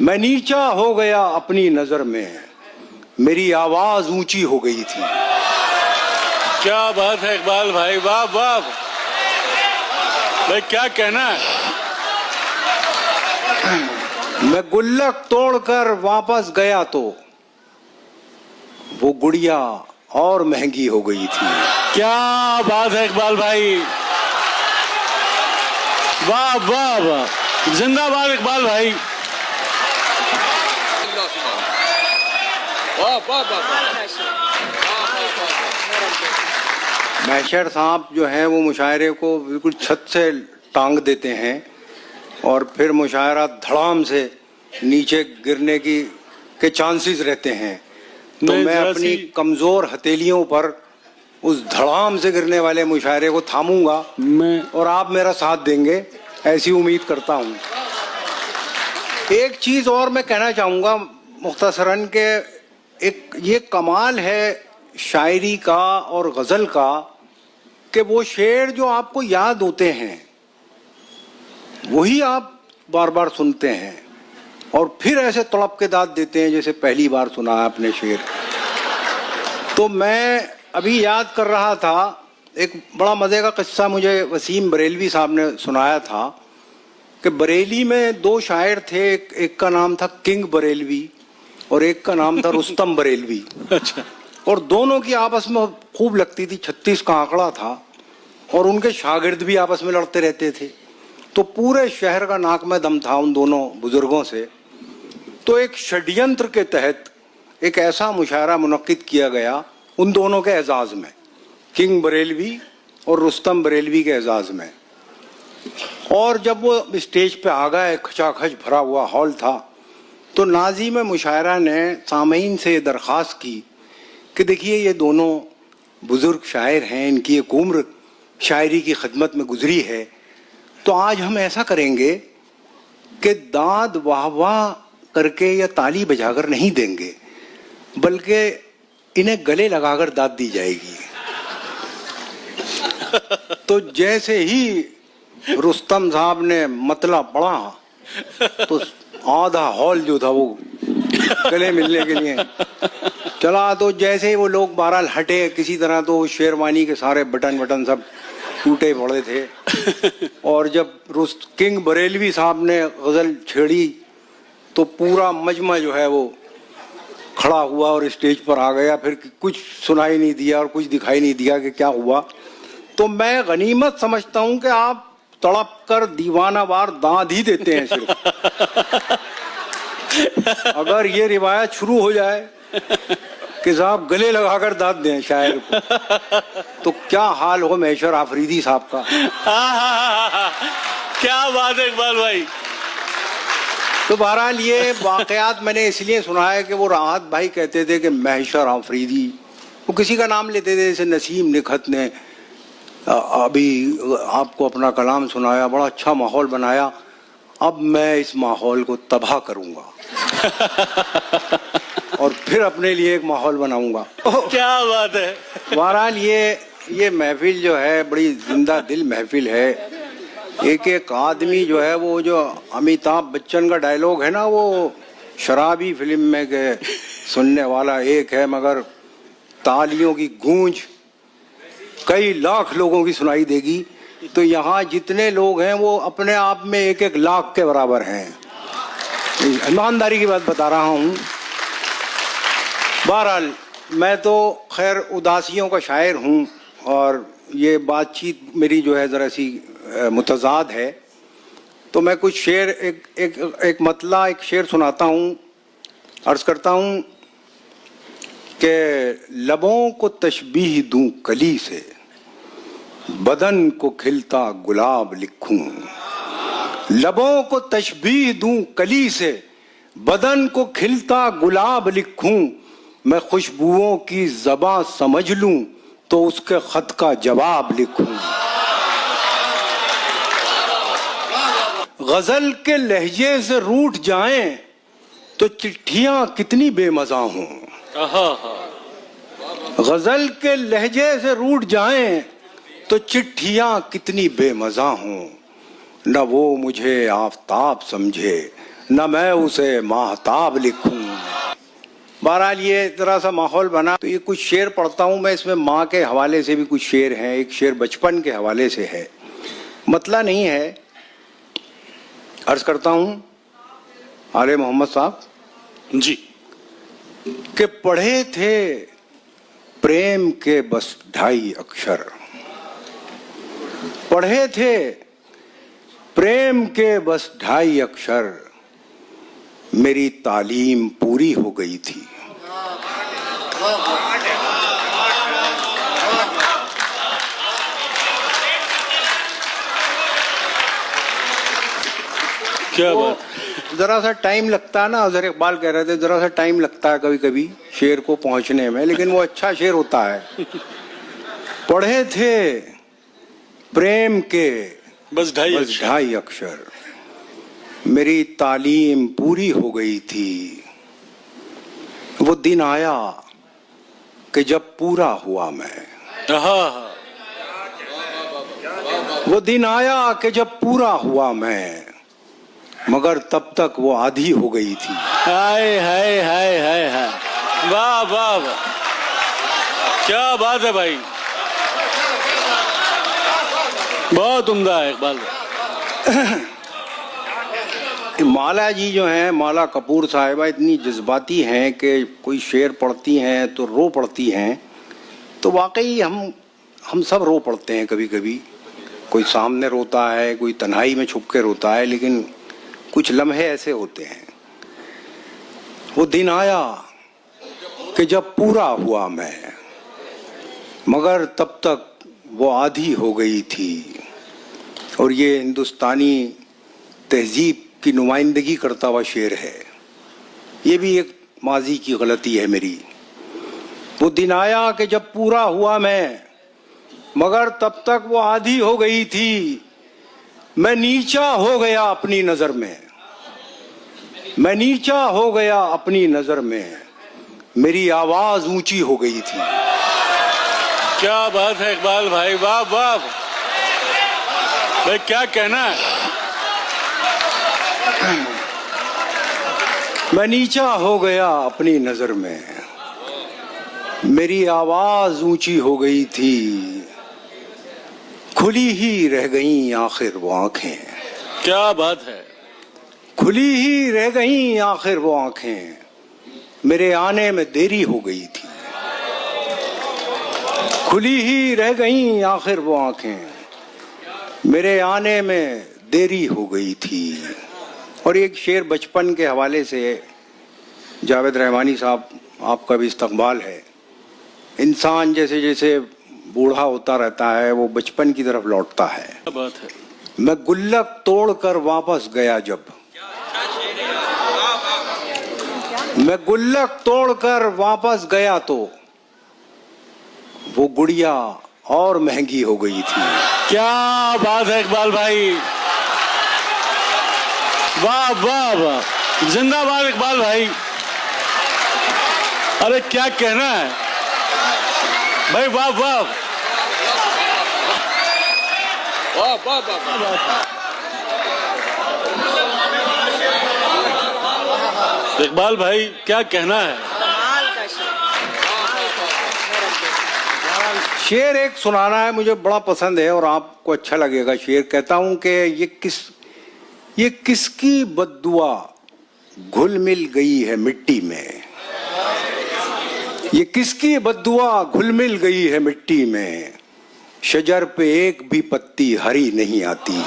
मैं नीचा हो गया अपनी नजर में, मेरी आवाज ऊंची हो गई थी। क्या बात है इकबाल भाई, वाह वाह भाई, क्या कहना है। मैं गुल्लक तोड़कर वापस गया तो वो गुड़िया और महंगी हो गई थी। क्या बात है इकबाल भाई, वाह वाह वाह, जिंदाबाद इकबाल भाई। महशर साहब जो हैं वो मुशायरे को बिल्कुल छत से टांग देते हैं और फिर मुशायरा धड़ाम से नीचे गिरने के चांसेस रहते हैं। तो मैं अपनी कमजोर हथेलियों पर उस धड़ाम से गिरने वाले मुशायरे को थामूंगा और आप मेरा साथ देंगे, ऐसी उम्मीद करता हूं। एक चीज और मैं कहना चाहूंगा मुख्तसरन के, एक ये कमाल है शायरी का और गजल का कि वो शेर जो आपको याद होते हैं वही आप बार बार सुनते हैं और फिर ऐसे तड़प के दाद देते हैं जैसे पहली बार सुना है आपने शेर। तो मैं अभी याद कर रहा था, एक बड़ा मजे का किस्सा मुझे वसीम बरेलवी साहब ने सुनाया था कि बरेली में दो शायर थे, एक का नाम था किंग बरेलवी और एक का नाम था रुस्तम बरेलवी। अच्छा। और दोनों की आपस में खूब लगती थी, 36 का आंकड़ा था और उनके शागिर्द भी आपस में लड़ते रहते थे। तो पूरे शहर का नाक में दम था उन दोनों बुजुर्गों से। तो एक षड्यंत्र के तहत एक ऐसा मुशायरा मुनक्किद किया गया उन दोनों के एजाज में, किंग बरेलवी और रुस्तम बरेलवी के एजाज में। और जब वो स्टेज पे आ गए, खचाखच भरा हुआ हॉल था, तो नाज़िम मुशायरा ने सामीन से दरख्वास्त की कि देखिए ये दोनों बुजुर्ग शायर हैं, इनकी एक उम्र शायरी की खिदमत में गुजरी है, तो आज हम ऐसा करेंगे कि दाद वाह वाह करके या ताली बजाकर नहीं देंगे, बल्कि इन्हें गले लगाकर दाद दी जाएगी। तो जैसे ही रुस्तम साहब ने मतला पढ़ा तो आधा हॉल जो था वो गले मिलने के लिए चला। तो जैसे ही वो लोग बहरहाल हटे किसी तरह, तो शेरवानी के सारे बटन सब टूटे पड़े थे। और जब किंग बरेलवी साहब ने गजल छेड़ी तो पूरा मजमा जो है वो खड़ा हुआ और स्टेज पर आ गया। फिर कुछ सुनाई नहीं दिया और कुछ दिखाई नहीं दिया कि क्या हुआ। तो मैं गनीमत समझता हूं कि आप तड़प कर दीवानावार दाद ही देते हैं सिर्फ। अगर ये रिवायत शुरू हो जाए कि साहब गले लगाकर दाद दें शायर को, तो क्या हाल हो महशर आफरीदी साहब का। क्या बात है इकबाल भाई। तो बहरहाल ये वाकयात मैंने इसलिए सुना है कि वो राहत भाई कहते थे कि महशर आफरीदी, वो किसी का नाम लेते थे, जैसे नसीम निखत ने अभी आपको अपना कलाम सुनाया, बड़ा अच्छा माहौल बनाया, अब मैं इस माहौल को तबाह करूंगा और फिर अपने लिए एक माहौल बनाऊंगा। क्या बात है। बहरहाल ये महफिल जो है बड़ी जिंदा दिल महफिल है। एक एक आदमी जो है, वो जो अमिताभ बच्चन का डायलॉग है ना, वो शराबी फिल्म में के सुनने वाला एक है मगर तालियों की गूंज कई लाख लोगों की सुनाई देगी। तो यहाँ जितने लोग हैं वो अपने आप में एक एक लाख के बराबर हैं। ईमानदारी की बात बता रहा हूँ। बहरहाल मैं तो खैर उदासियों का शायर हूँ और ये बातचीत मेरी जो है ज़रा सी मुतज़ाद है। तो मैं कुछ शेर एक मतला एक शेर सुनाता हूँ। अर्ज़ करता हूँ कि लबों को तशबीह दूं कली से, बदन को खिलता गुलाब लिखूं। लबों को तशबीह दूं कली से, बदन को खिलता गुलाब लिखूं। मैं खुशबुओं की ज़बां समझ लूं तो उसके खत का जवाब लिखूं। गजल के लहजे से रूठ जाएं तो चिट्ठियां कितनी बेमज़ा हों। गजल के लहजे से रूठ जाएं तो चिट्ठियां कितनी बेमज़ा हों। न वो मुझे आफताब समझे न मैं उसे माहताब लिखूं। बहरहाल ये तरह सा माहौल बना। तो ये कुछ शेर पढ़ता हूं मैं, इसमें माँ के हवाले से भी कुछ शेर हैं, एक शेर बचपन के हवाले से है, मतला नहीं है। अर्ज करता हूं आले मोहम्मद साहब जी। कि पढ़े थे प्रेम के बस 2.5 अक्षर, पढ़े थे प्रेम के बस 2.5 अक्षर, मेरी तालीम पूरी हो गई थी। क्या बात। जरा सा टाइम लगता है ना, हज़रत इकबाल कह रहे थे जरा सा टाइम लगता है कभी कभी शेर को पहुंचने में, लेकिन वो अच्छा शेर होता है। पढ़े थे प्रेम के बस 2.5 अक्षर, मेरी तालीम पूरी हो गई थी। वो दिन आया कि जब पूरा हुआ मैं, वो दिन आया कि जब पूरा हुआ मैं, मगर तब तक वो आधी हो गई थी। हाय हाय हाय हाय हाय, वाह वाह वाह, क्या बात है भाई, बहुत उम्दा है इकबाल। माला जी जो हैं, माला कपूर साहिबा इतनी जज्बाती हैं कि कोई शेर पढ़ती हैं तो रो पड़ती हैं। तो वाकई हम सब रो पड़ते हैं कभी कभी, कोई सामने रोता है, कोई तन्हाई में छुप के रोता है, लेकिन कुछ लम्हे ऐसे होते हैं। वो दिन आया कि जब पूरा हुआ मैं, मगर तब तक वो आधी हो गई थी। और ये हिंदुस्तानी तहजीब की नुमाइंदगी करता हुआ शेर है। ये भी एक माजी की गलती है मेरी। वो दिन आया कि जब पूरा हुआ मैं, मगर तब तक वो आधी हो गई थी। मैं नीचा हो गया अपनी नजर में, मैं नीचा हो गया अपनी नजर में, मेरी आवाज ऊंची हो गई थी। क्या बात है इकबाल भाई, वाह वाह भाई, क्या कहना है। मैं नीचा हो गया अपनी नजर में, मेरी आवाज ऊंची हो गई थी। खुली ही रह गईं आखिर वो आंखें, क्या बात है। खुली ही रह गईं आखिर वो आंखें, मेरे आने में देरी हो गई थी। खुली ही रह गईं आखिर वो आंखें, मेरे आने में देरी हो गई थी। और एक शेर बचपन के हवाले से, जावेद रहमानी साहब आपका भी इस्तकबाल है। इंसान जैसे जैसे बूढ़ा होता रहता है वो बचपन की तरफ लौटता है। क्या बात है। मैं गुल्लक तोड़कर वापस गया जब, मैं गुल्लक तोड़कर वापस गया तो वो गुड़िया और महंगी हो गई थी। क्या बात है इकबाल भाई, वाह वाह वाह, जिंदाबाद इकबाल भाई। अरे क्या कहना है भाई, वाह वाह वाह वाह वाह। इकबाल भाई क्या कहना है। शेर एक सुनाना है, मुझे बड़ा पसंद है और आपको अच्छा लगेगा। शेर कहता हूं कि ये किसकी बद्दुआ घुल मिल गई है मिट्टी में, ये किसकी बद्दुआ घुल मिल गई है मिट्टी में, शजर पे एक भी पत्ती हरी नहीं आती।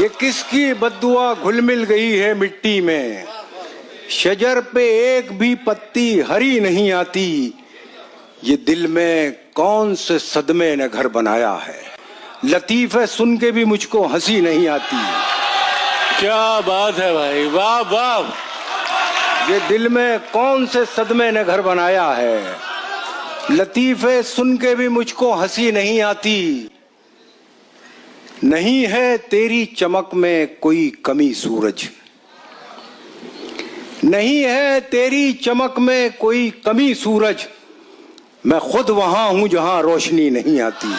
ये किसकी बद्दुआ घुल मिल गई है मिट्टी में, शजर पे एक भी पत्ती हरी नहीं आती। ये दिल में कौन से सदमे ने घर बनाया है, लतीफे सुन के भी मुझको हंसी नहीं आती। क्या बात है भाई, वाह वाह। ये दिल में कौन से सदमे ने घर बनाया है, लतीफे सुन के भी मुझको हंसी नहीं आती। नहीं है तेरी चमक में कोई कमी सूरज, नहीं है तेरी चमक में कोई कमी सूरज, मैं खुद वहां हूं जहां रोशनी नहीं आती।